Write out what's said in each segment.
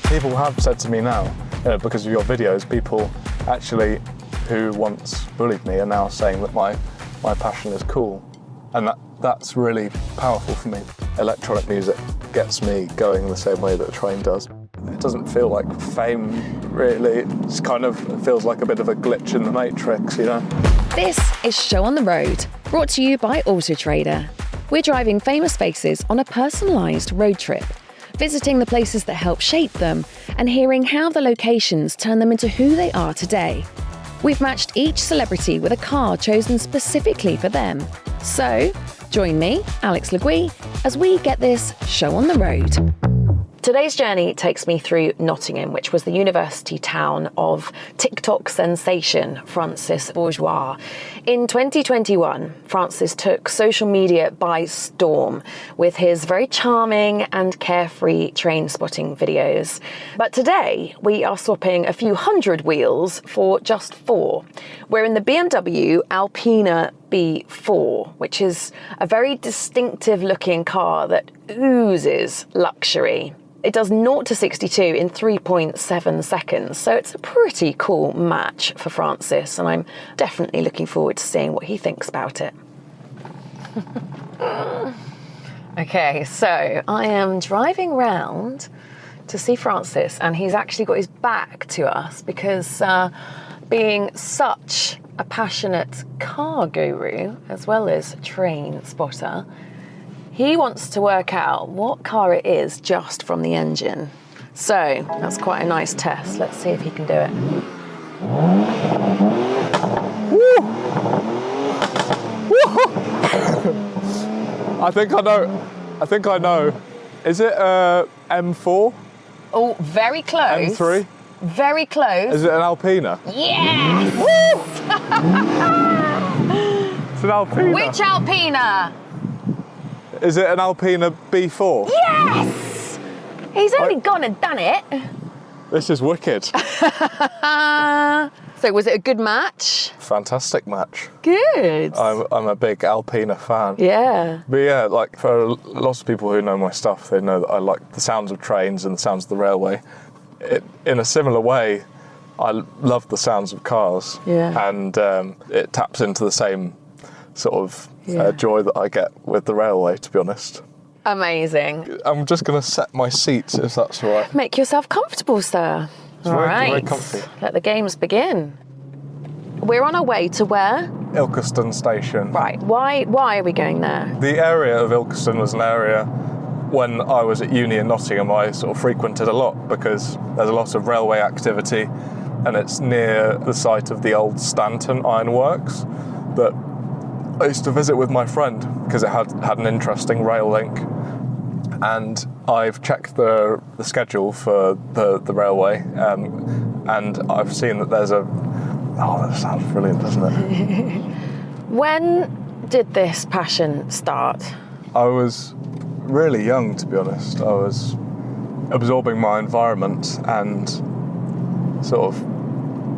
People have said to me now, because of your videos, people actually who once bullied me are now saying that my passion is cool. And that's really powerful for me. Electronic music gets me going the same way that a train does. It doesn't feel like fame, really. It kind of feels like a bit of a glitch in the matrix, you know? This is Show on the Road, brought to you by Auto Trader. We're driving famous faces on a personalised road trip, visiting the places that help shape them and hearing how the locations turn them into who they are today. We've matched each celebrity with a car chosen specifically for them. So, join me, Alex Legui, as we get this show on the road. Today's journey takes me through Nottingham, which was the university town of TikTok sensation Francis Bourgeois. In 2021, Francis took social media by storm with his very charming and carefree train spotting videos. But today, we are swapping a few hundred wheels for just 4. We're in the BMW Alpina B4, which is a very distinctive looking car that oozes luxury. It does 0 to 62 in 3.7 seconds, so it's a pretty cool match for Francis, and I'm definitely looking forward to seeing what he thinks about it. Okay, so I am driving round to see Francis, and he's actually got his back to us because being such a passionate car guru as well as train spotter, he wants to work out what car it is just from the engine. So that's quite a nice test. Let's see if he can do it. Woo! Woo! I think I know. Is it M4? Oh, very close. M3? Very close. Is it an Alpina? Yes! It's an Alpina. Which Alpina? Is it an Alpina B4? Yes! He's only gone and done it. This is wicked. So was it a good match? Fantastic match. Good. I'm a big Alpina fan. Yeah. But yeah, like for lots of people who know my stuff, they know that I like the sounds of trains and the sounds of the railway. In a similar way, I love the sounds of cars. Yeah. And it taps into the same sort of joy that I get with the railway, to be honest. Amazing. I'm just going to set my seat, if that's all right. Make yourself comfortable, sir. It's very comfy. Let the games begin. We're on our way to where? Ilkeston station. Right. Why are we going there? The area of Ilkeston was an area when I was at uni in Nottingham I sort of frequented a lot because there's a lot of railway activity and it's near the site of the old Stanton Ironworks that I used to visit with my friend because it had an interesting rail link. And I've checked the schedule for the railway and I've seen that there's that sounds brilliant, doesn't it? When did this passion start? I was really young, to be honest. I was absorbing my environment and sort of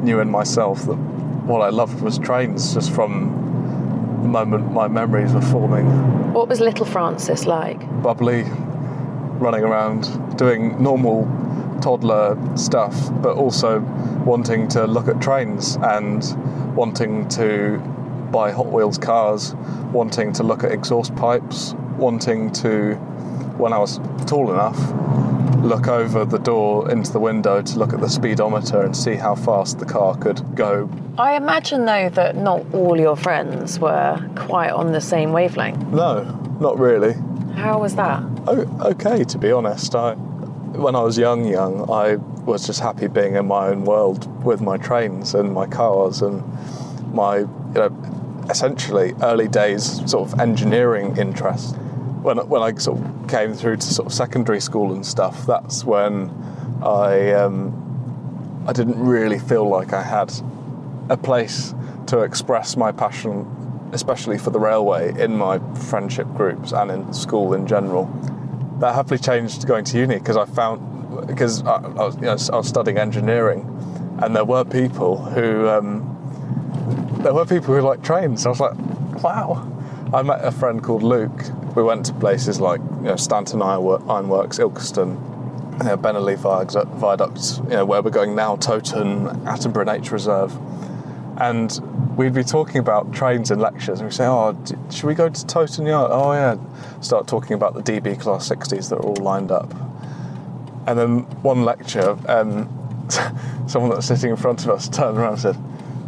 knew in myself that what I loved was trains just from the moment my memories were forming. What was little Francis like? Bubbly, running around, doing normal toddler stuff, but also wanting to look at trains and wanting to buy Hot Wheels cars, wanting to look at exhaust pipes, wanting to, when I was tall enough, look over the door into the window to look at the speedometer and see how fast the car could go. I imagine, though, that not all your friends were quite on the same wavelength. No, not really. How was that? Okay, to be honest. When I was young, I was just happy being in my own world with my trains and my cars and my, essentially early days sort of engineering interest. When I sort of came through to sort of secondary school and stuff, that's when I didn't really feel like I had a place to express my passion, especially for the railway, in my friendship groups and in school in general. That happily changed going to uni because I was studying engineering, and there were people who liked trains. I was like, wow. I met a friend called Luke. We went to places like Stanton Ironworks, Ilkeston, Benelli Viaduct, where we're going now, Towton, Attenborough Nature Reserve. And we'd be talking about trains in lectures, and we say, should we go to Towton Yard? Oh yeah. Start talking about the DB Class 60s that are all lined up. And then one lecture, someone that was sitting in front of us turned around and said,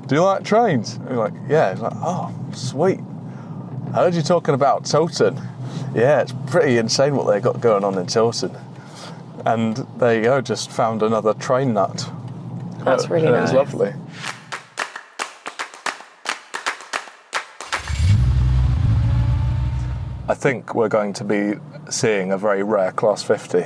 "Do you like trains?" And we're like, "Yeah." He's like, "Oh, sweet. I heard you talking about Towton. Yeah, it's pretty insane what they got going on in Towton." And there you go, just found another train nut. That's really nice. It was lovely. I think we're going to be seeing a very rare Class 50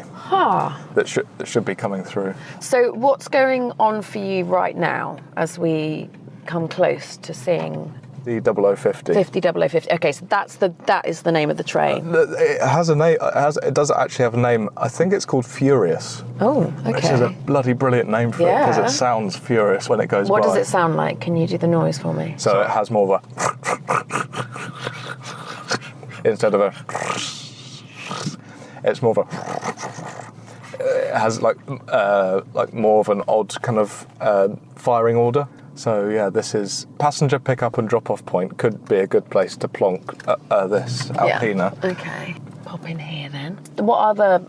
that should be coming through. So what's going on for you right now as we come close to seeing the 0050? 50. Okay, so that is the name of the train. It has a name. It does actually have a name. I think it's called Furious. Oh, okay. Which is a bloody brilliant name for it, because it sounds furious when it goes by. What does it sound like? Can you do the noise for me? So it has more of a instead of a. It's more of a. It has like more of an odd kind of firing order. So yeah, this is passenger pick-up and drop-off point. Could be a good place to plonk this Alpina. Yeah. Okay, pop in here then. What other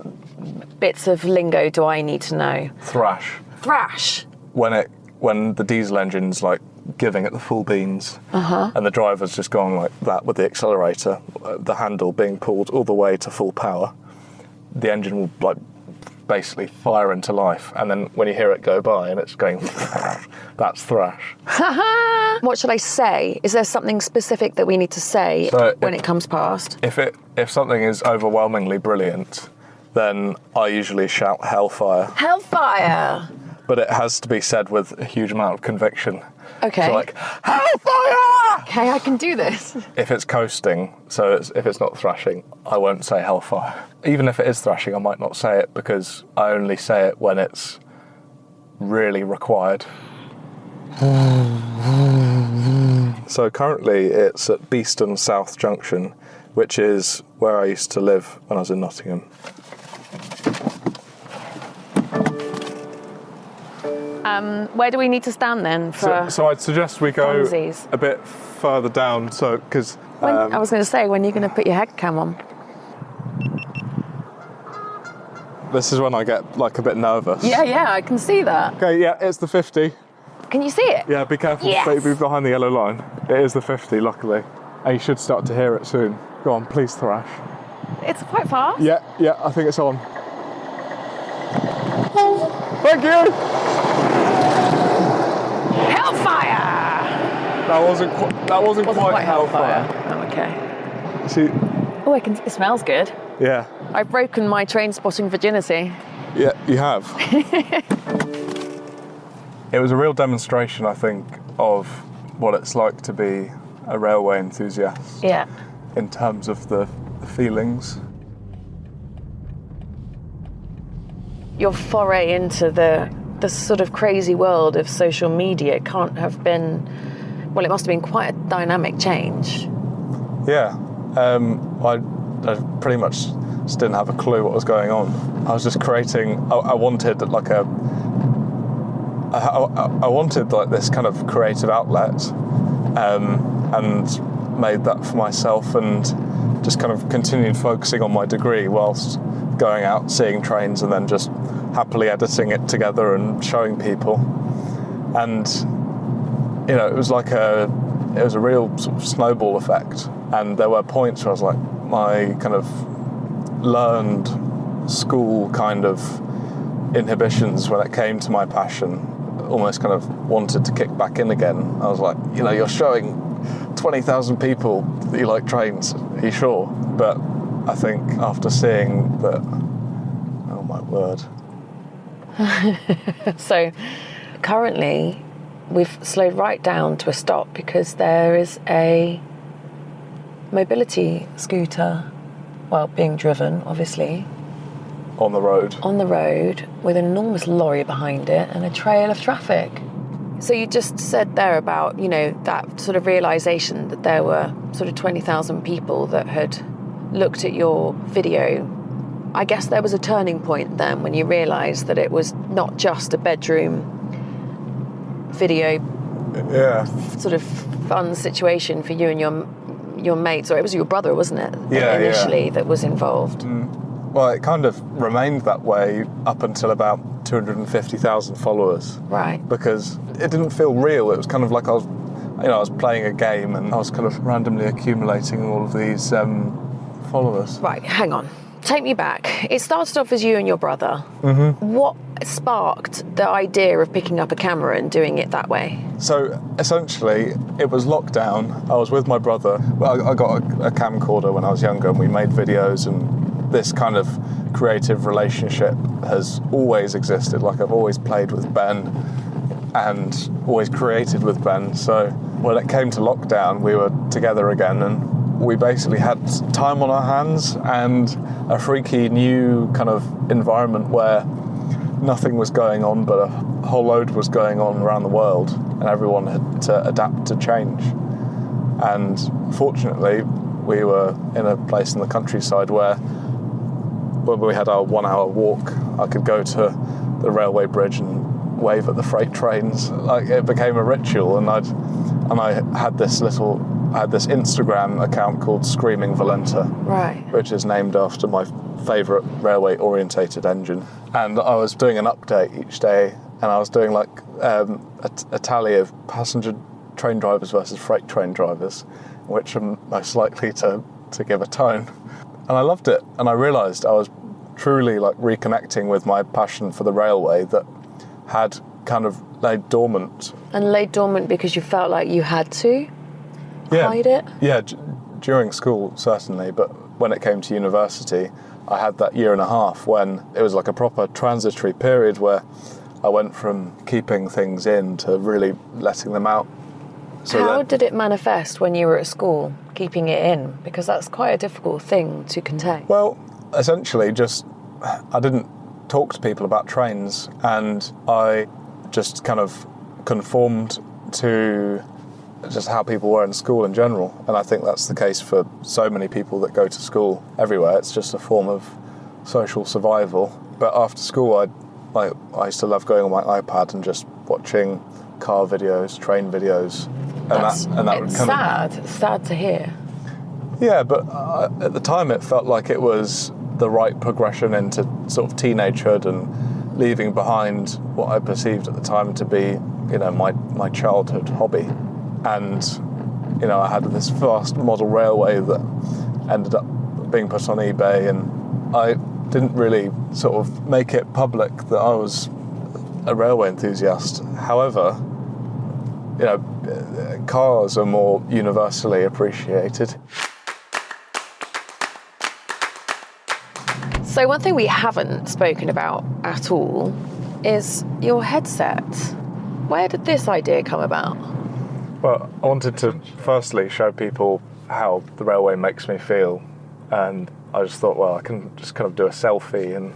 bits of lingo do I need to know? Thrash. Thrash. When the diesel engine's like giving it the full beans, and the driver's just going like that with the accelerator, the handle being pulled all the way to full power, the engine will like basically fire into life, and then when you hear it go by and it's going, that's thrash. What should I say? Is there something specific that we need to say when it comes past? If something is overwhelmingly brilliant, then I usually shout hellfire. Hellfire! But it has to be said with a huge amount of conviction. Okay. So like, hellfire! Okay, I can do this. If it's coasting, if it's not thrashing, I won't say hellfire. Even if it is thrashing, I might not say it, because I only say it when it's really required. So currently it's at Beeston South Junction, which is where I used to live when I was in Nottingham. Where do we need to stand then? So I'd suggest we go funsies? A bit further down, because... I was going to say, when are you going to put your head cam on? This is when I get like a bit nervous. Yeah, I can see that. Okay, yeah, it's the 50. Can you see it? Yeah, be careful, Yes. be behind the yellow line. It is the 50, luckily. And you should start to hear it soon. Go on, please thrash. It's quite fast. Yeah, I think it's on. Thank you! Hellfire! That wasn't quite hellfire. Oh, okay. See? Oh, it smells good. Yeah. I've broken my train spotting virginity. Yeah, you have. It was a real demonstration, I think, of what it's like to be a railway enthusiast. Yeah. In terms of the feelings. Your foray into the sort of crazy world of social media can't have been, well, it must have been quite a dynamic change. Yeah. I pretty much just didn't have a clue what was going on. I was just creating, I wanted like this kind of creative outlet, and made that for myself, and just kind of continued focusing on my degree whilst going out, seeing trains, and then just happily editing it together and showing people. And, it was a real sort of snowball effect. And there were points where I was like, my kind of learned school kind of inhibitions when it came to my passion almost kind of wanted to kick back in again. I was like, you're showing 20,000 people that you like trains, are you sure? But I think after seeing that, oh my word. So currently we've slowed right down to a stop because there is a mobility scooter, being driven, obviously. On the road with an enormous lorry behind it and a trail of traffic. So you just said there about, that sort of realisation that there were sort of 20,000 people that had looked at your video. I guess there was a turning point then when you realised that it was not just a bedroom video sort of fun situation for you and your mates, or it was your brother, wasn't it? Initially that was involved. Well, it kind of remained that way up until about 250,000 followers. Right. Because it didn't feel real. It was kind of like I was playing a game and I was kind of randomly accumulating all of these followers. Right, hang on. Take me back. It started off as you and your brother. What sparked the idea of picking up a camera and doing it that way? So essentially, it was lockdown. I was with my brother. Well, I got a camcorder when I was younger and we made videos, and this kind of creative relationship has always existed. Like, I've always played with Ben and always created with Ben. So when it came to lockdown, we were together again, and we basically had time on our hands and a freaky new kind of environment where nothing was going on, but a whole load was going on around the world, and everyone had to adapt to change. And fortunately, we were in a place in the countryside where when we had our 1 hour walk, I could go to the railway bridge and wave at the freight trains. Like, it became a ritual, and I had this Instagram account called Screaming Valenta, right, which is named after my favourite railway orientated engine. And I was doing an update each day, and I was doing like a tally of passenger train drivers versus freight train drivers, which are most likely to give a tone. And I loved it, and I realised I was truly like reconnecting with my passion for the railway that had kind of laid dormant. And laid dormant because you felt like you had to hide it? Yeah, during school certainly, but when it came to university, I had that year and a half when it was like a proper transitory period where I went from keeping things in to really letting them out. So how did it manifest when you were at school, keeping it in? Because that's quite a difficult thing to contain. Well, essentially just, I didn't talk to people about trains, and I just kind of conformed to just how people were in school in general. And I think that's the case for so many people that go to school everywhere. It's just a form of social survival. But after school, I used to love going on my iPad and just watching car videos, train videos. It's sad to hear. Yeah, but at the time it felt like it was the right progression into sort of teenagehood and leaving behind what I perceived at the time to be, my childhood hobby. And, I had this fast model railway that ended up being put on eBay, and I didn't really sort of make it public that I was a railway enthusiast. However, cars are more universally appreciated. So one thing we haven't spoken about at all is your headset. Where did this idea come about? Well, I wanted to firstly show people how the railway makes me feel, and I just thought, well, I can just kind of do a selfie and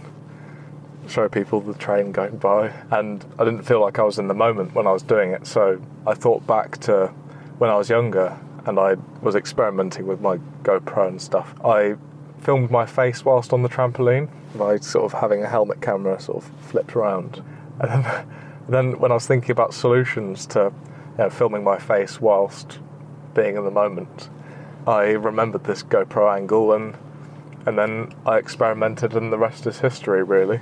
show people the train going by. And I didn't feel like I was in the moment when I was doing it, so I thought back to when I was younger and I was experimenting with my GoPro and stuff. I filmed my face whilst on the trampoline by sort of having a helmet camera sort of flipped around. And then when I was thinking about solutions to filming my face whilst being in the moment, I remembered this GoPro angle, and then I experimented, and the rest is history, really.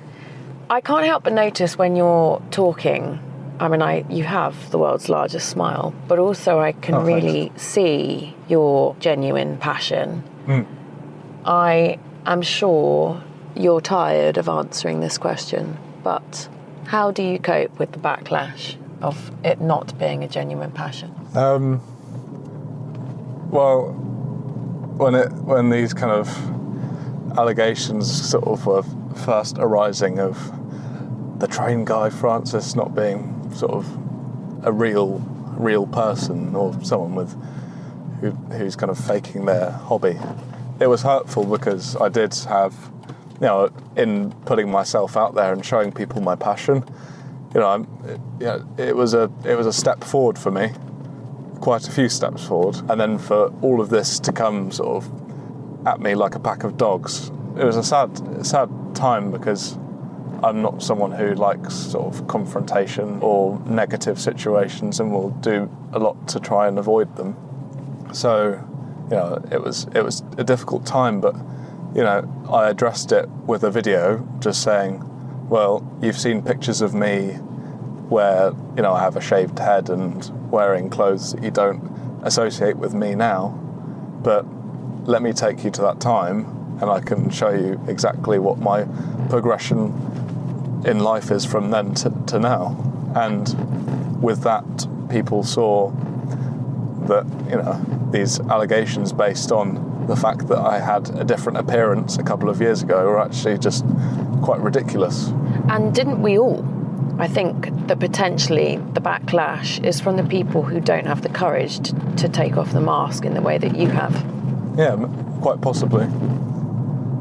I can't help but notice when you're talking, you have the world's largest smile, but also I can really see your genuine passion. I am sure you're tired of answering this question, but how do you cope with the backlash of it not being a genuine passion? Well, when these kind of allegations sort of were first arising of the train guy Francis not being sort of a real person, or someone who's kind of faking their hobby, it was hurtful because I did have, in putting myself out there and showing people my passion, it was a step forward for me, quite a few steps forward, and then for all of this to come sort of at me like a pack of dogs, was a sad time because I'm not someone who likes sort of confrontation or negative situations and will do a lot to try and avoid them. So, it was a difficult time, but, I addressed it with a video just saying, well, you've seen pictures of me where, I have a shaved head and wearing clothes that you don't associate with me now, but let me take you to that time and I can show you exactly what my progression in life is from then to now. And with that, people saw that, these allegations based on the fact that I had a different appearance a couple of years ago were actually just quite ridiculous. And didn't we all? I think that potentially the backlash is from the people who don't have the courage to take off the mask in the way that you have. Yeah, quite possibly.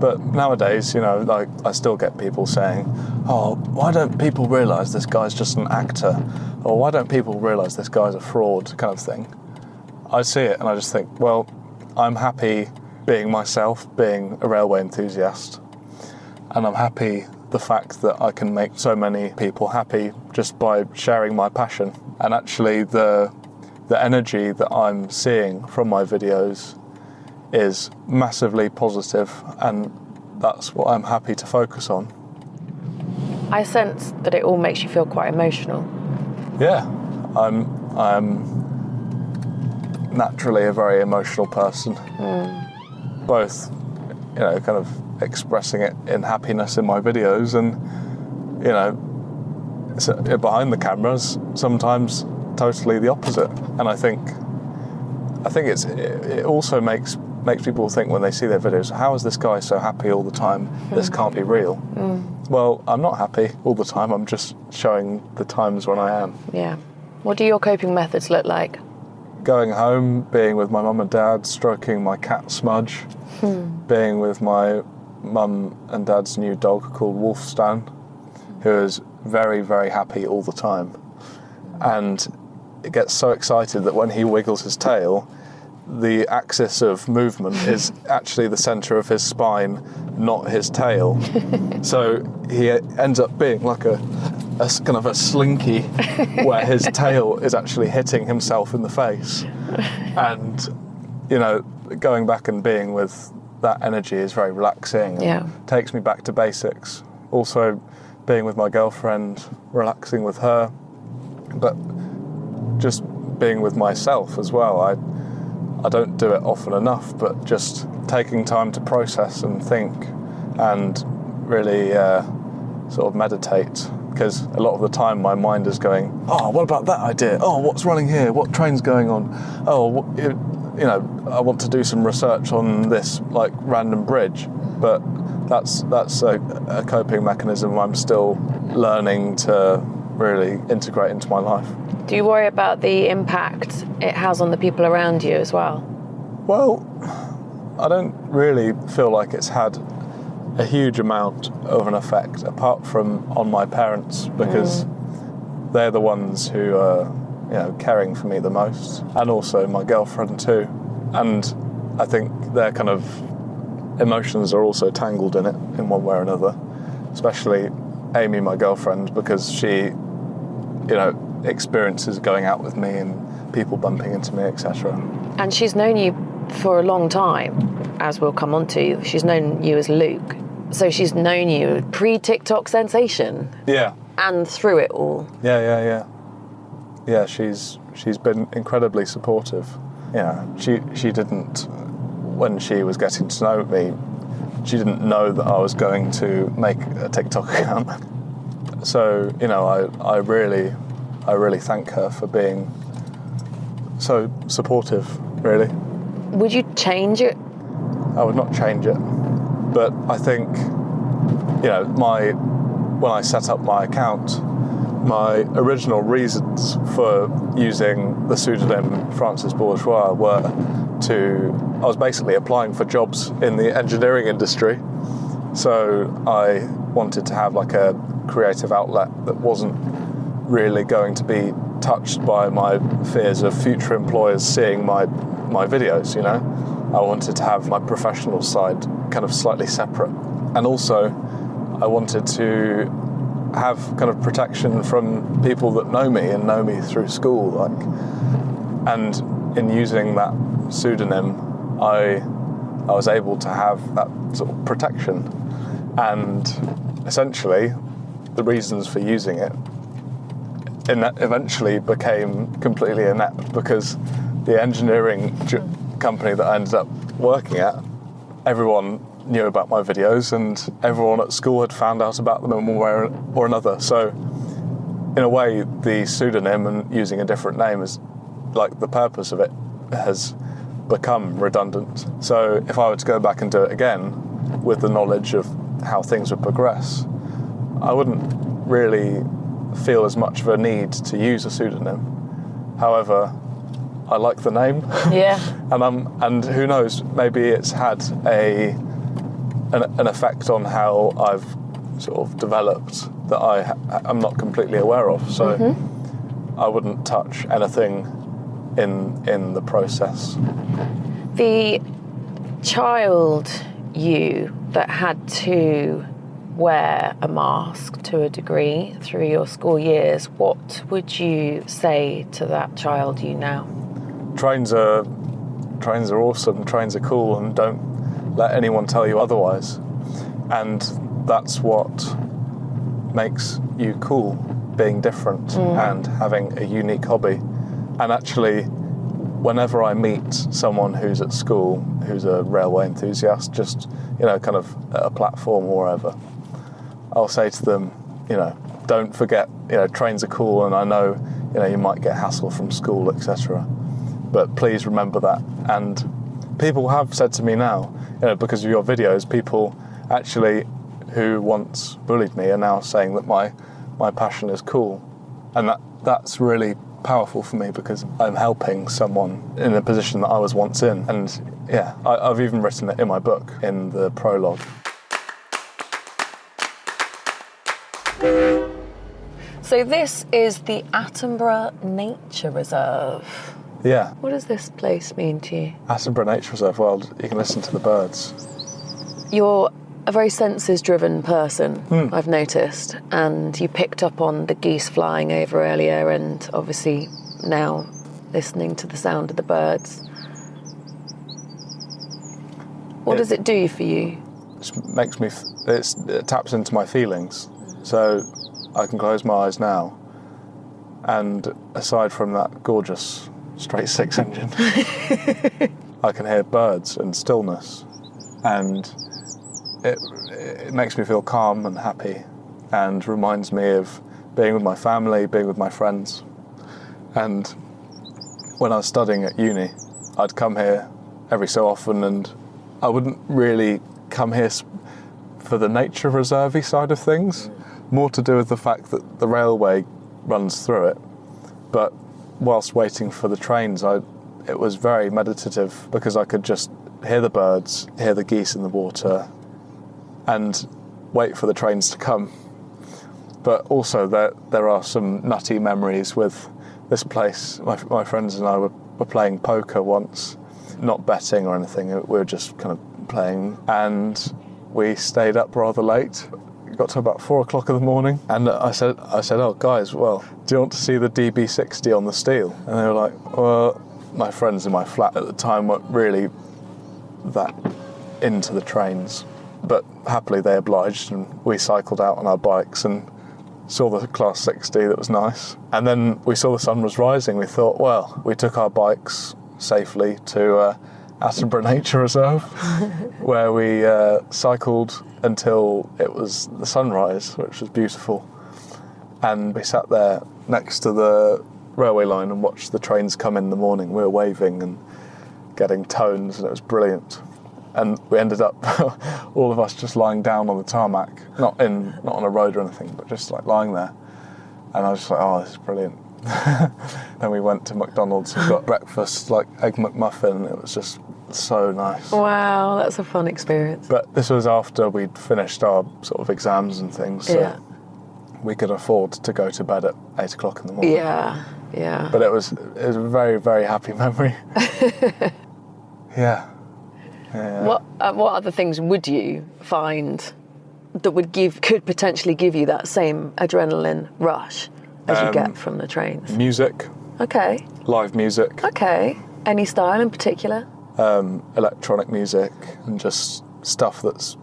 But nowadays, I still get people saying, oh, why don't people realise this guy's just an actor? Or why don't people realise this guy's a fraud, kind of thing. I see it and I just think, well, I'm happy being myself, being a railway enthusiast. And I'm happy the fact that I can make so many people happy just by sharing my passion. And actually the energy that I'm seeing from my videos is massively positive, and that's what I'm happy to focus on. I sense that it all makes you feel quite emotional. Yeah, I'm naturally a very emotional person. Both, kind of expressing it in happiness in my videos and, behind the cameras, sometimes totally the opposite. And I think it also makes people think when they see their videos, how is this guy so happy all the time? This can't be real. Well, I'm not happy all the time. I'm just showing the times when I am. Yeah. What do your coping methods look like? Going home, being with my mum and dad, stroking my cat Smudge, being with my mum and dad's new dog called Wolfstan, who is very, very happy all the time. And it gets so excited that when he wiggles his tail, the axis of movement is actually the centre of his spine, not his tail. So he ends up being like a kind of a slinky where his tail is actually hitting himself in the face. And, going back and being with that energy is very relaxing. Yeah. Takes me back to basics. Also being with my girlfriend, relaxing with her, but just being with myself as well. I don't do it often enough, but just taking time to process and think and really sort of meditate, because a lot of the time my mind is going, oh, what about that idea? Oh, what's running here? What train's going on? Oh, I want to do some research on this like random bridge, but that's a coping mechanism I'm still learning to really integrate into my life. Do you worry about the impact it has on the people around you as well? Well, I don't really feel like it's had a huge amount of an effect, apart from on my parents, because they're the ones who are, caring for me the most, and also my girlfriend too. And I think their kind of emotions are also tangled in it in one way or another, especially Amy, my girlfriend, because she, experiences going out with me and people bumping into me, etc. And she's known you for a long time, as we'll come on to. She's known you as Luke. So she's known you pre-TikTok sensation. Yeah. And through it all. Yeah. Yeah, she's been incredibly supportive. She didn't, when she was getting to know me, she didn't know that I was going to make a TikTok account. So, I really thank her for being so supportive, really. Would you change it? I would not change it. But I think, when I set up my account, my original reasons for using the pseudonym Francis Bourgeois were I was basically applying for jobs in the engineering industry. So I wanted to have like a creative outlet that wasn't really going to be touched by my fears of future employers seeing my videos, I wanted to have my professional side kind of slightly separate. And also, I wanted to have kind of protection from people that know me and know me through school. And in using that pseudonym, I was able to have that sort of protection. And essentially, the reasons for using it eventually became completely inept, because the engineering company that I ended up working at, everyone knew about my videos and everyone at school had found out about them in one way or another. So in a way, the pseudonym and using a different name is like the purpose of it has become redundant. So if I were to go back and do it again with the knowledge of how things would progress, I wouldn't really feel as much of a need to use a pseudonym. However, I like the name. Yeah. and who knows, maybe it's had an effect on how I've sort of developed that I'm not completely aware of. So I wouldn't touch anything in the process. The child you that had to wear a mask to a degree through your school years, what would you say to that child you now? Trains are awesome, trains are cool, and don't let anyone tell you otherwise. And that's what makes you cool, being different and having a unique hobby. And actually, whenever I meet someone who's at school, who's a railway enthusiast, just, kind of at a platform or wherever, I'll say to them, don't forget, trains are cool, and I know, you might get hassle from school, etc. But please remember that. And people have said to me now, because of your videos, people actually who once bullied me are now saying that my passion is cool. And that's really powerful for me, because I'm helping someone in a position that I was once in. And yeah, I've even written it in my book, in the prologue. So this is the Attenborough Nature Reserve. Yeah. What does this place mean to you? Attenborough Nature Reserve, well, you can listen to the birds. You're a very senses-driven person, I've noticed, and you picked up on the geese flying over earlier, and obviously now listening to the sound of the birds. What does it do for you? It makes me, it taps into my feelings. So I can close my eyes now, and aside from that gorgeous straight six engine, I can hear birds and stillness, and it makes me feel calm and happy, and reminds me of being with my family, being with my friends. And when I was studying at uni, I'd come here every so often, and I wouldn't really come here for the nature reserve-y side of things, more to do with the fact that the railway runs through it. But whilst waiting for the trains, it was very meditative, because I could just hear the birds, hear the geese in the water, and wait for the trains to come. But also there are some nutty memories with this place. My friends and I were playing poker once, not betting or anything, we were just kind of playing, and we stayed up rather late. It got to about 4 o'clock in the morning, and I said, oh guys, well, do you want to see the DB60 on the steel? And they were like, well, my friends in my flat at the time weren't really that into the trains, but happily they obliged, and we cycled out on our bikes and saw the Class 60. That was nice. And then we saw the sun was rising. We thought, well, we took our bikes safely to Attenborough Nature Reserve, where we cycled until it was the sunrise, which was beautiful. And we sat there next to the railway line and watched the trains come in the morning. We were waving and getting tones, and it was brilliant. And we ended up, all of us just lying down on the tarmac, not on a road or anything, but just like lying there. And I was just like, oh, this is brilliant. Then we went to McDonald's and got breakfast, like Egg McMuffin. It was just so nice. Wow, that's a fun experience. But this was after we'd finished our sort of exams and things, so we could afford to go to bed at 8 o'clock in the morning. Yeah. But it was a very, very happy memory. Yeah. Yeah. What other things would you find that could potentially give you that same adrenaline rush as you get from the trains? Music. Okay. Live music. Okay. Any style in particular? Electronic music and just stuff that's,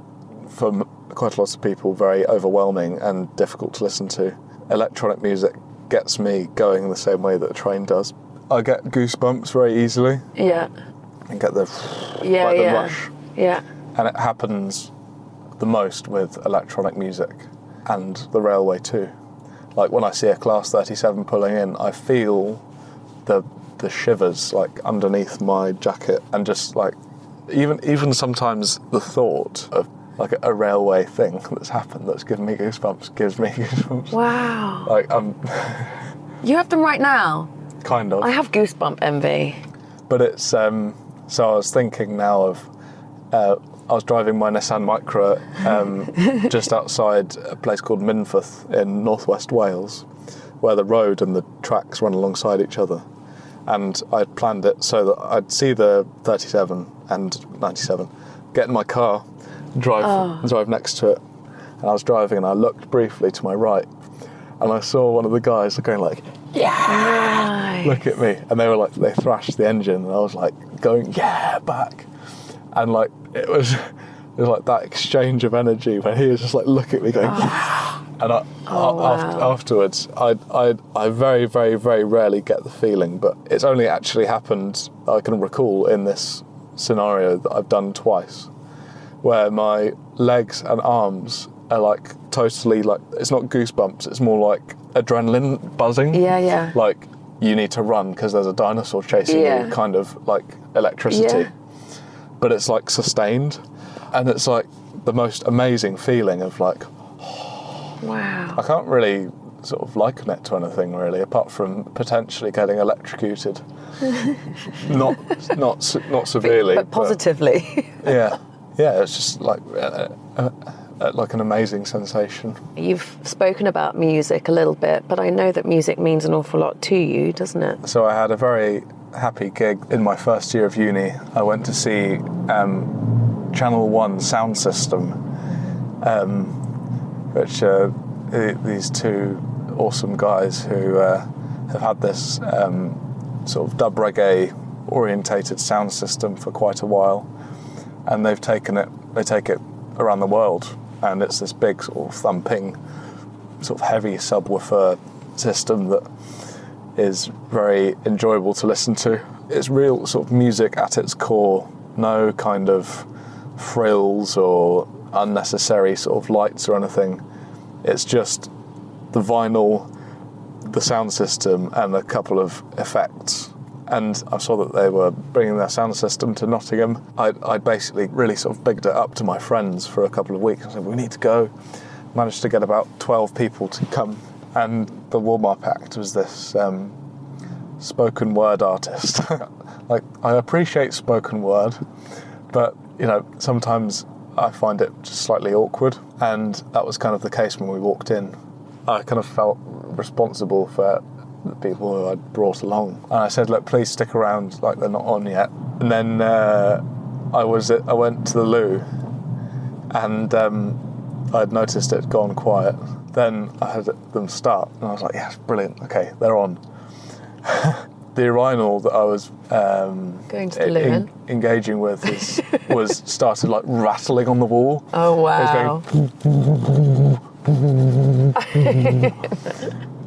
for quite a lot of people, very overwhelming and difficult to listen to. Electronic music gets me going the same way that a train does. I get goosebumps very easily. Yeah. And get the rush. Yeah. And it happens the most with electronic music and the railway too. Like when I see a Class 37 pulling in, I feel the shivers like underneath my jacket, and just like even sometimes the thought of like a railway thing that's happened that's given me goosebumps gives me goosebumps. Wow. Like You have them right now? Kind of. I have goosebump envy. But it's so I was thinking now of I was driving my Nissan Micra just outside a place called Minforth in northwest Wales, where the road and the tracks run alongside each other. And I'd planned it so that I'd see the 37 and 97, get in my car, drive next to it. And I was driving and I looked briefly to my right and I saw one of the guys going like, yeah, nice. Look at me. And they thrashed the engine and I was like going, yeah, back. And like, it was like that exchange of energy when he was just like, look at me going, yeah. And afterwards, I very, very, very rarely get the feeling, but it's only actually happened, I can recall, in this scenario that I've done twice, where my legs and arms are like totally like, it's not goosebumps, it's more like adrenaline buzzing. Yeah. Like you need to run because there's a dinosaur chasing you, kind of like electricity. Yeah. But it's like sustained, and it's like the most amazing feeling of like, wow. I can't really sort of liken it to anything really, apart from potentially getting electrocuted. not severely, but positively. But yeah, it's just like an amazing sensation. You've spoken about music a little bit, but I know that music means an awful lot to you, doesn't it? So I had a very happy gig in my first year of uni. I went to see Channel 1 Sound System, which are these two awesome guys who have had this sort of dub reggae orientated sound system for quite a while, and they take it around the world, and it's this big sort of thumping, sort of heavy subwoofer system that is very enjoyable to listen to. It's real sort of music at its core, no kind of frills or unnecessary sort of lights or anything. It's just the vinyl, the sound system, and a couple of effects. And I saw that they were bringing their sound system to Nottingham. I basically really sort of bigged it up to my friends for a couple of weeks. I said, we need to go. Managed to get about 12 people to come. And the warm-up act was this spoken word artist. Like, I appreciate spoken word, but, you know, sometimes I find it just slightly awkward. And that was kind of the case when we walked in. I kind of felt responsible for the people who I'd brought along. And I said, look, please stick around, like they're not on yet. And then I went to the loo, and I'd noticed it had gone quiet. Then I had them start, and I was like, yes, brilliant, okay, they're on. The urinal that I was going to the loo engaging with was started like rattling on the wall. Oh wow!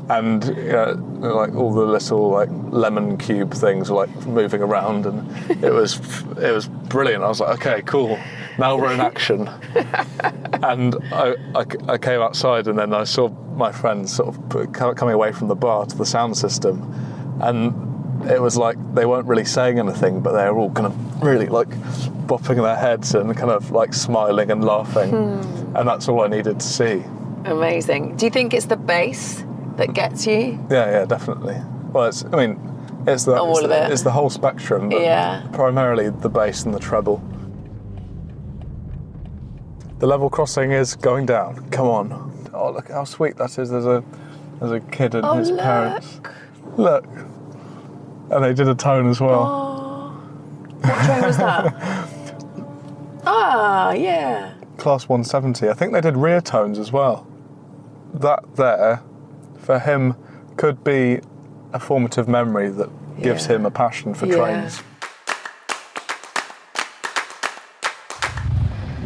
And like all the little like lemon cube things were like moving around, and it was brilliant. I was like, okay, cool, now we're in action. And I came outside, and then I saw my friends sort of coming away from the bar to the sound system, and it was like they weren't really saying anything, but they were all kind of really like bopping their heads and kind of like smiling and laughing, and that's all I needed to see. Amazing. Do you think it's the bass that gets you? Yeah, definitely. Well, it's the whole spectrum, but primarily the bass and the treble. The level crossing is going down. Come on. Oh, look how sweet that is. There's a kid and his parents. Look. And they did a tone as well. Oh. What train was that? Ah, yeah. Class 170. I think they did rear tones as well. That there, for him, could be a formative memory that gives him a passion for trains.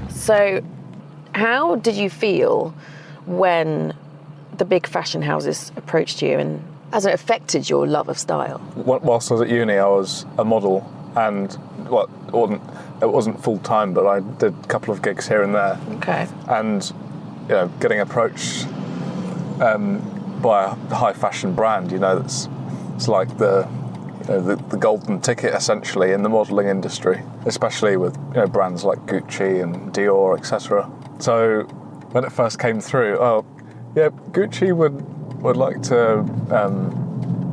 So, how did you feel when the big fashion houses approached you, and has it affected your love of style? Whilst I was at uni, I was a model, and it wasn't full time, but I did a couple of gigs here and there. Okay. And getting approached by a high fashion brand, it's like the golden ticket essentially in the modelling industry, especially with brands like Gucci and Dior, etc. So when it first came through, Gucci would like to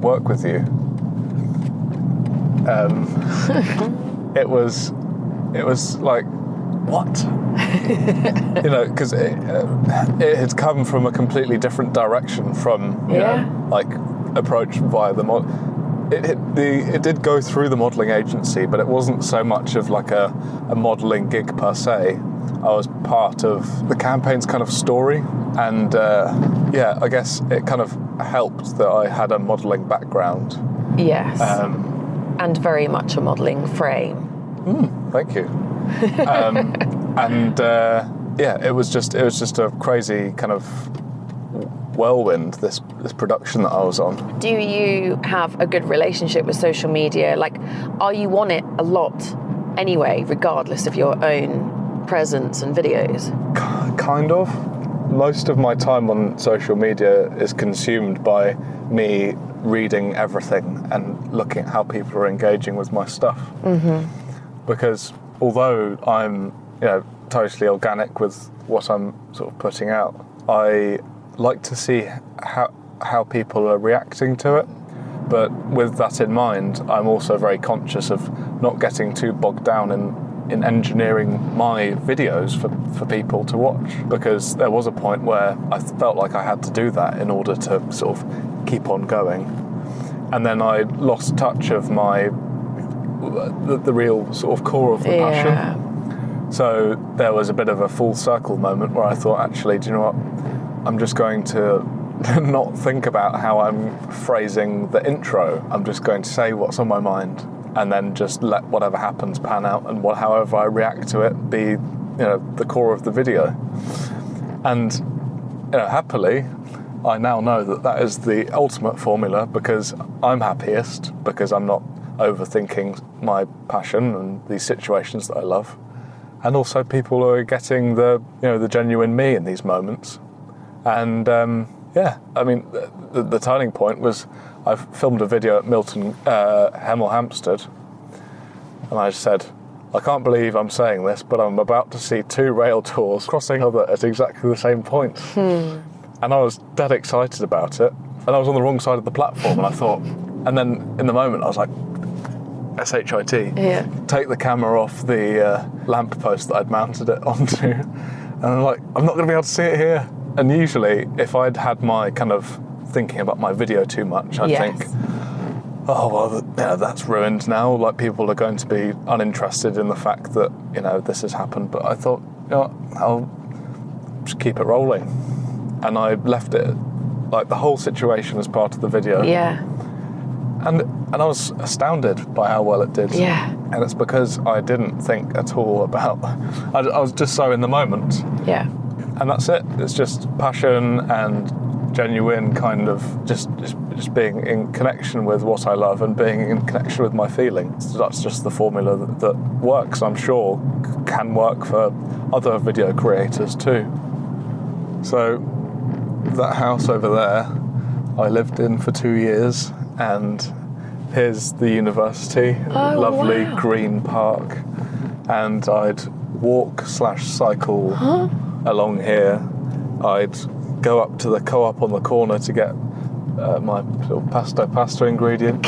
work with you. It was like, what? Because it had come from a completely different direction from approach via the mod. It did go through the modelling agency, but it wasn't so much of like a modelling gig per se. I was part of the campaign's kind of story, and I guess it kind of helped that I had a modelling background. Yes. And very much a modelling frame. Thank you. It was just a crazy kind of whirlwind, this production that I was on. Do you have a good relationship with social media? Like, are you on it a lot anyway, regardless of your own presence and videos? Kind of. Most of my time on social media is consumed by me reading everything and looking at how people are engaging with my stuff. Mm-hmm. Because although I'm, totally organic with what I'm sort of putting out, I like to see how people are reacting to it. But with that in mind, I'm also very conscious of not getting too bogged down in engineering my videos for people to watch, because there was a point where I felt like I had to do that in order to sort of keep on going. And then I lost touch of the real sort of core of the passion. So there was a bit of a full circle moment where I thought, actually, do you know what? I'm just going to not think about how I'm phrasing the intro. I'm just going to say what's on my mind, and then just let whatever happens pan out, and however I react to it be, the core of the video. And happily, I now know that is the ultimate formula, because I'm happiest because I'm not overthinking my passion and these situations that I love, and also people are getting the genuine me in these moments. And the turning point was I filmed a video at Milton Hemel Hempstead, and I said, I can't believe I'm saying this, but I'm about to see 2 rail tours crossing over at exactly the same point. And I was dead excited about it, and I was on the wrong side of the platform, and I thought, and then in the moment I was like, SHIT, take the camera off the lamp post that I'd mounted it onto, and I'm like, I'm not going to be able to see it here. And usually, if I'd had my kind of thinking about my video too much, I'd think, oh, well, that's ruined now. Like, people are going to be uninterested in the fact that, this has happened. But I thought, I'll just keep it rolling. And I left it, like, the whole situation as part of the video. Yeah. And I was astounded by how well it did. Yeah. And it's because I didn't think at all about... I was just so in the moment. Yeah. And that's it. It's just passion and genuine kind of just being in connection with what I love and being in connection with my feelings. That's just the formula that works, I'm sure, can work for other video creators too. So that house over there, I lived in for 2 years, and here's the university, lovely green park, and I'd walk/cycle along here. I'd go up to the co-op on the corner to get my sort of pasta ingredient,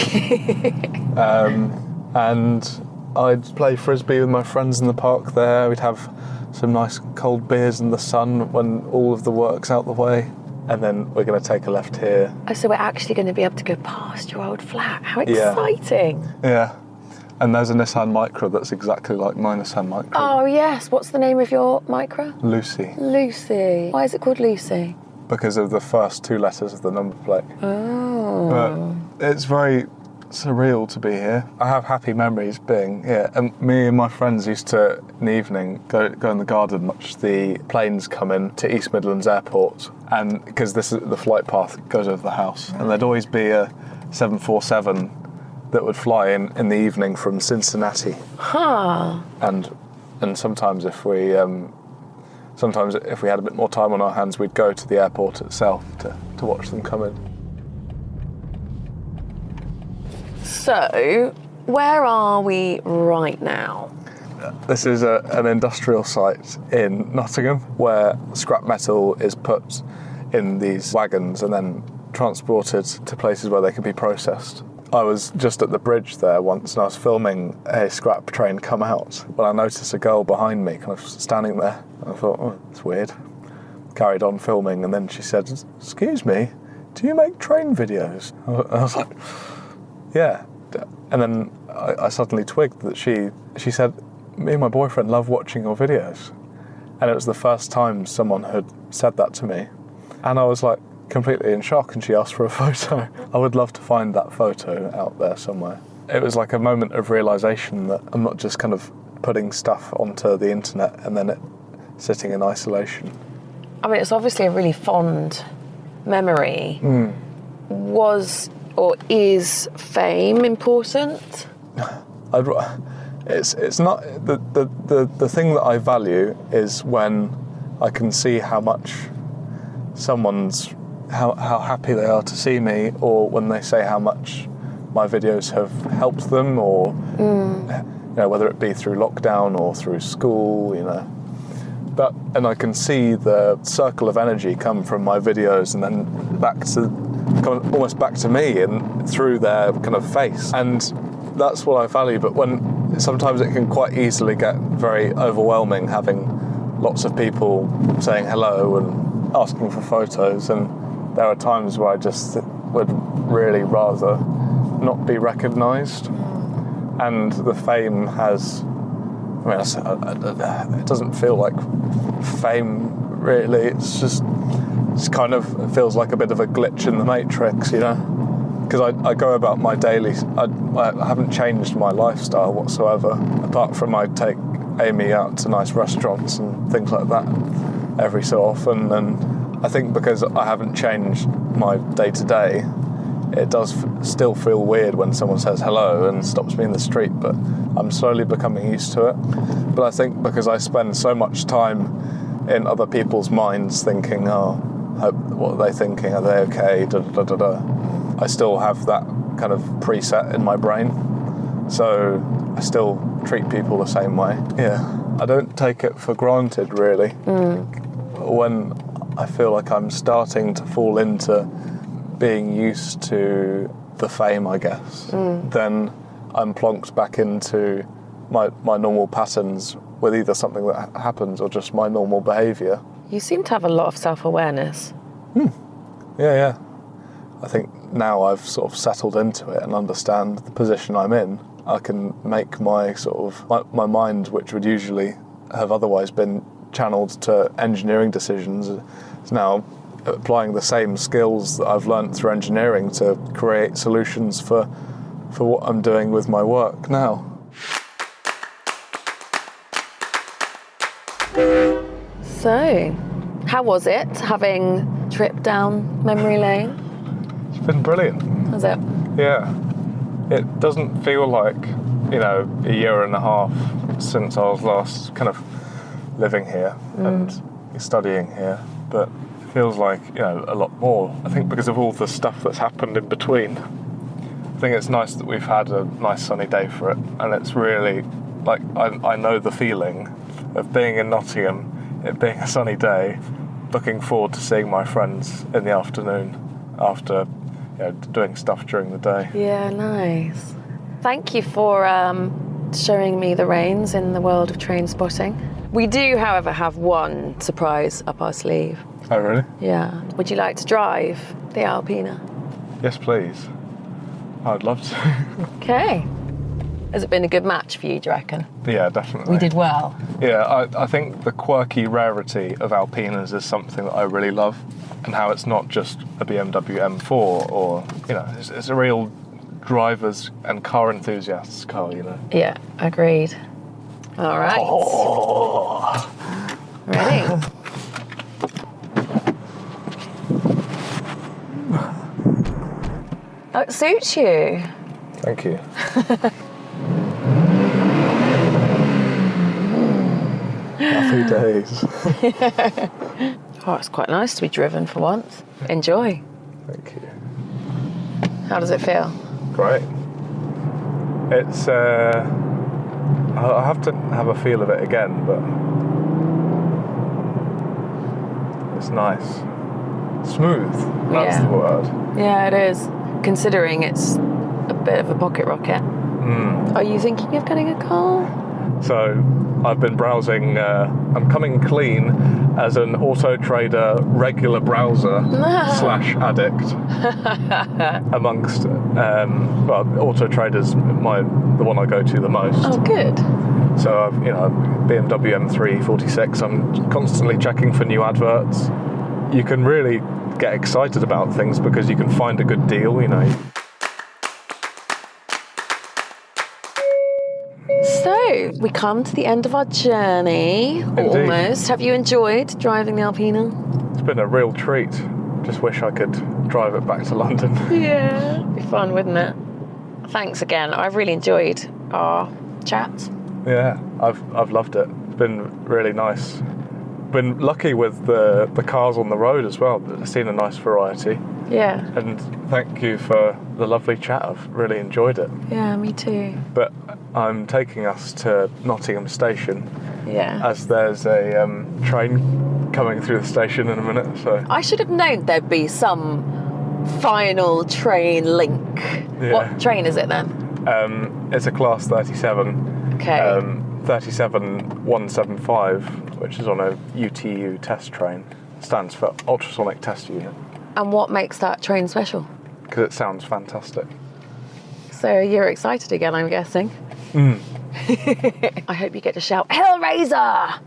and I'd play frisbee with my friends in the park there. We'd have some nice cold beers in the sun when all of the work's out the way, and then we're going to take a left here. Oh, so we're actually going to be able to go past your old flat. How exciting! Yeah. And there's a Nissan Micra that's exactly like my Nissan Micra. Oh, yes. What's the name of your Micra? Lucy. Lucy. Why is it called Lucy? Because of the first 2 letters of the number plate. Oh. But it's very surreal to be here. I have happy memories being here. And me and my friends used to, in the evening, go in the garden, watch the planes come in to East Midlands Airport. And because this is the flight path goes over the house. And there'd always be a 747 that would fly in the evening from Cincinnati. Huh. And sometimes if we had a bit more time on our hands, we'd go to the airport itself to watch them come in. So, where are we right now? This is an industrial site in Nottingham where scrap metal is put in these wagons and then transported to places where they can be processed. I was just at the bridge there once and I was filming a scrap train come out when I noticed a girl behind me kind of standing there. I thought, oh, it's weird. Carried on filming and then she said, "Excuse me, do you make train videos?" I was like, yeah. And then I suddenly twigged that she said, "Me and my boyfriend love watching your videos." And it was the first time someone had said that to me. And I was like completely in shock and she asked for a photo. I would love to find that photo out there somewhere. It was like a moment of realisation that I'm not just kind of putting stuff onto the internet and then it sitting in isolation. I mean, it's obviously a really fond memory. Was or is fame important? It's not the thing that I value is when I can see how much how happy they are to see me, or when they say how much my videos have helped them, or whether it be through lockdown or through school, and I can see the circle of energy come from my videos and then almost back to me and through their kind of face, and that's what I value. But when sometimes it can quite easily get very overwhelming having lots of people saying hello and asking for photos, and there are times where I just would really rather not be recognised. And the fame it doesn't feel like fame really, it's kind of feels like a bit of a glitch in the matrix, because I go about my daily, I haven't changed my lifestyle whatsoever, apart from I take Amy out to nice restaurants and things like that every so often, and I think because I haven't changed my day-to-day, it does still feel weird when someone says hello and stops me in the street, but I'm slowly becoming used to it. But I think because I spend so much time in other people's minds thinking, what are they thinking? Are they okay? I still have that kind of preset in my brain. So I still treat people the same way. Yeah. I don't take it for granted, really. When I feel like I'm starting to fall into being used to the fame, I guess, then I'm plonked back into my normal patterns with either something that happens or just my normal behaviour. You seem to have a lot of self-awareness. Yeah. I think now I've sort of settled into it and understand the position I'm in. I can make my my mind, which would usually have otherwise been channeled to engineering decisions, is now applying the same skills that I've learnt through engineering to create solutions for what I'm doing with my work now. So, how was it having a trip down memory lane? It's been brilliant. Was it? Yeah. It doesn't feel like, a year and a half since I was last kind of living here and studying here, but it feels like, a lot more. I think because of all the stuff that's happened in between. I think it's nice that we've had a nice sunny day for it, and it's really, I know the feeling of being in Nottingham, it being a sunny day, looking forward to seeing my friends in the afternoon after doing stuff during the day. Yeah, nice. Thank you for showing me the reins in the world of train spotting. We do, however, have one surprise up our sleeve. Oh, really? Yeah. Would you like to drive the Alpina? Yes, please. I'd love to. Okay. Has it been a good match for you, do you reckon? Yeah, definitely. We did well. Yeah, I think the quirky rarity of Alpinas is something that I really love, and how it's not just a BMW M4 or, you know, it's a real drivers and car enthusiasts car, you know. Yeah, agreed. All right. Oh. Ready? Oh, it suits you. Thank you. Happy days. Oh, it's quite nice to be driven for once. Enjoy. Thank you. How does it feel? Great. It's, I'll have to have a feel of it again, but it's nice. Smooth, that's the word. Yeah, it is. Considering it's a bit of a pocket rocket. Are you thinking of getting a car? So I've been browsing, I'm coming clean as an Auto Trader regular browser / addict amongst, Auto Trader's the one I go to the most. Oh, good. So I've, BMW M3 46, I'm constantly checking for new adverts. You can really get excited about things because you can find a good deal, you know. So, we come to the end of our journey. Indeed. Almost. Have you enjoyed driving the Alpina? It's been a real treat. Just wish I could drive it back to London. Yeah. It'd be fun, wouldn't it? Thanks again. I've really enjoyed our chat. Yeah, I've loved it. It's been really nice. Been lucky with the cars on the road as well. I've seen a nice variety. Yeah. And thank you for the lovely chat. I've really enjoyed it. Yeah, me too. But I'm taking us to Nottingham Station. Yeah. As there's a train coming through the station in a minute. So I should have known there'd be some final train link. Yeah. What train is it then? It's a Class 37. Okay. 37175, which is on a UTU test train. Stands for Ultrasonic Test Unit. And what makes that train special? Because it sounds fantastic. So you're excited again, I'm guessing. I hope you get to shout, Hellraiser!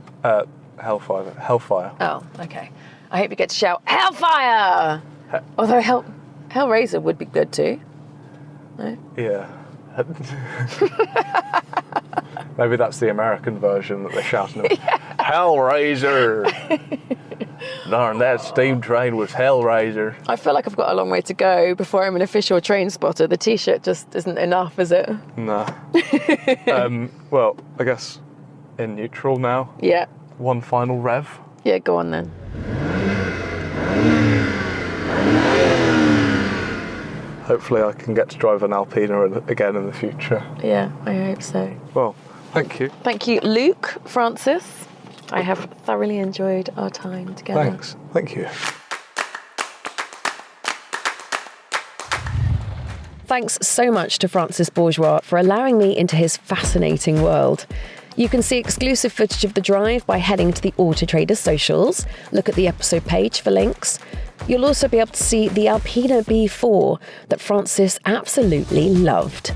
Hellfire. Oh, okay. I hope you get to shout, Hellfire! Although Hellraiser would be good too. No? Yeah. Maybe that's the American version that they're shouting at. Hellraiser! Darn, that steam train was Hellraiser. I feel like I've got a long way to go before I'm an official train spotter. The T-shirt just isn't enough, is it? Nah. Well, I guess in neutral now. Yeah. One final rev. Yeah, go on then. Hopefully I can get to drive an Alpina again in the future. Yeah, I hope so. Well, thank you. Thank you, Luke, Francis. I have thoroughly enjoyed our time together. Thanks. Thank you. Thanks so much to Francis Bourgeois for allowing me into his fascinating world. You can see exclusive footage of the drive by heading to the Auto Trader socials. Look at the episode page for links. You'll also be able to see the Alpina B4 that Francis absolutely loved.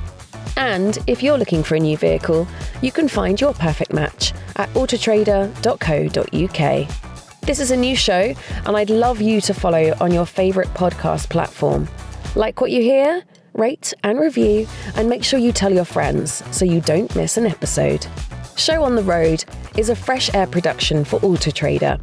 And if you're looking for a new vehicle, you can find your perfect match at autotrader.co.uk. This is a new show, and I'd love you to follow on your favourite podcast platform. Like what you hear? Rate and review, and make sure you tell your friends so you don't miss an episode. Show on the Road is a fresh air production for Auto Trader.